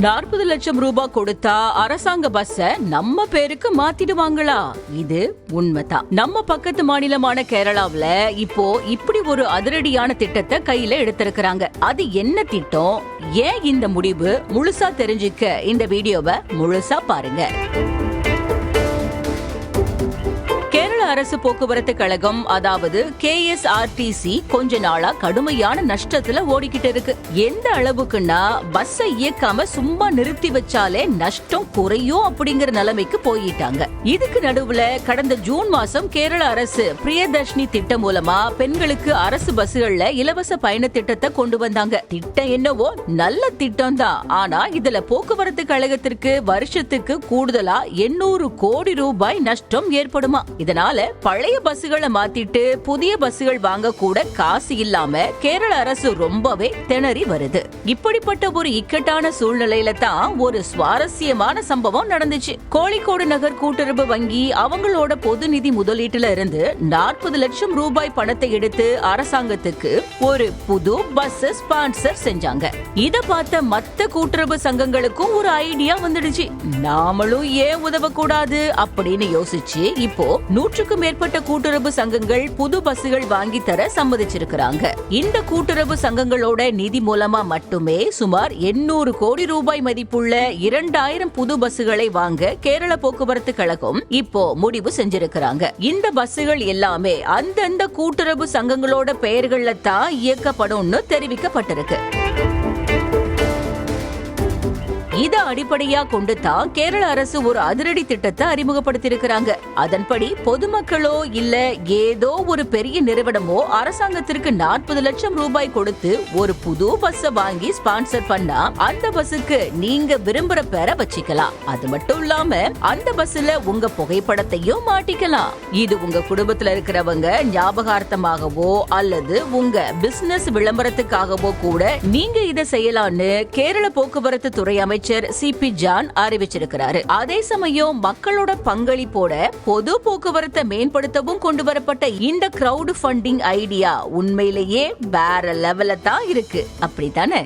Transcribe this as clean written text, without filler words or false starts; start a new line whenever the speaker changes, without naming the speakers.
40 லட்சம் ரூபாய் கொடுத்தா அரசாங்க பஸ்ஸ நம்ம பேருக்கு மாத்திடுவாங்களா? இது உண்மைதான். நம்ம பக்கத்து மாநிலமான கேரளாவுல இப்போ இப்படி ஒரு அதிரடியான திட்டத்தை கையில எடுத்திருக்கிறாங்க. அது என்ன திட்டம், ஏன் இந்த முடிவு, முழுசா தெரிஞ்சுக்க இந்த வீடியோவை முழுசா பாருங்க. அரசு போக்குவரத்து கழகம், அதாவது KSRTC கொஞ்ச நாளா கடுமையான நஷ்டத்துல ஓடிக்கிட்டு இருக்கு. எந்த அளவுக்குன்னா பஸ்ஸை இயக்காம சும்மா நிறுத்தி வச்சாலே நஷ்டம் குறையும் அப்படிங்கிற நிலைமைக்கு போயிட்டாங்க. இதுக்கு நடுவுல கடந்த ஜூன் மாசம் கேரள அரசு பிரியதர்ஷினி திட்டம் மூலமா பெண்களுக்கு அரசு பஸ்கள்ல இலவச பயண திட்டத்தை கொண்டு வந்தாங்க. திட்டம் என்னவோ நல்ல திட்டம் தான். ஆனா இதுல போக்குவரத்து கழகத்திற்கு வருஷத்துக்கு கூடுதலா 800 கோடி ரூபாய் நஷ்டம் ஏற்படுமா. இதனால பழைய பஸ்களை மாத்திட்டு புதிய பஸ்கள் வாங்க கூட காசு இல்லாம கேரள அரசு ரொம்பவே திணறி வருது. இப்படிப்பட்ட ஒரு இக்கட்டான சூழ்நிலையில தான் ஒரு சுவாரஸ்யமான சம்பவம் நடந்துச்சு. கோழிக்கோடு நகர் கூட்டுறவு வங்கி அவங்களோட பொது நிதி முதலீட்டுல இருந்து 40 லட்சம் ரூபாய் பணத்தை எடுத்து அரசாங்கத்துக்கு ஒரு புது பஸ் ஸ்பான்சர் செஞ்சாங்க. இத பார்த்த மத்த கூட்டுறவு சங்கங்களுக்கும் ஒரு ஐடியா வந்துடுச்சு. நாமளும் ஏன் உதவக்கூடாது அப்படின்னு யோசிச்சு இப்போ 100க்கும் மேற்பட்ட கூட்டுறவு சங்கங்கள் புது பஸ்கள் வாங்கி தர சம்மதிச்சிருக்கிறாங்க. இந்த கூட்டுறவு சங்கங்களோட நிதி மூலமா மட்டுமே சுமார் 800 கோடி ரூபாய் மதிப்புள்ள 2000 புது பஸ்களை வாங்க கேரள போக்குவரத்து கழகம் இப்போ முடிவு செஞ்சிருக்கிறாங்க. இந்த பஸ்கள் எல்லாமே அந்தந்த கூட்டுறவு சங்கங்களோட பெயர்கள்ல தான் இயக்கப்படும்னு தெரிவிக்கப்பட்டிருக்கு. இத அடிப்படையா கொண்டு தான் கேரள அரசு ஒரு அதிரடி திட்டத்தை அறிமுகப்படுத்தியிருக்கிறாங்க. அதன்படி பொதுமக்களோ இல்ல ஏதோ ஒரு பெரிய நிறுவனமோ அரசாங்கத்திற்கு 40 லட்சம் ரூபாய் கொடுத்து ஒரு புது பஸ் வாங்கி ஸ்பான்சர் பண்ணா அந்த பஸ்ஸுக்கு நீங்க விரும்புற பேரை வச்சுக்கலாம். அது மட்டும் இல்லாம அந்த பஸ்ல உங்க புகைப்படத்தையும் மாட்டிக்கலாம். இது உங்க குடும்பத்துல இருக்கிறவங்க ஞாபகார்த்தமாகவோ அல்லது உங்க பிசினஸ் விளம்பரத்துக்காகவோ கூட நீங்க இதை செய்யலாம்னு கேரள போக்குவரத்து துறை அமைச்சர் CP ஜான் அறிவிச்சிருக்கிறாரு. அதே சமயம் மக்களோட பங்களிப்போட பொது போக்குவரத்தை மேம்படுத்தவும் கொண்டு வரப்பட்ட இந்த கிரவுட் ஃபண்டிங் ஐடியா உண்மையிலேயே வேற லெவல்ல தான் இருக்கு. அப்படித்தானே?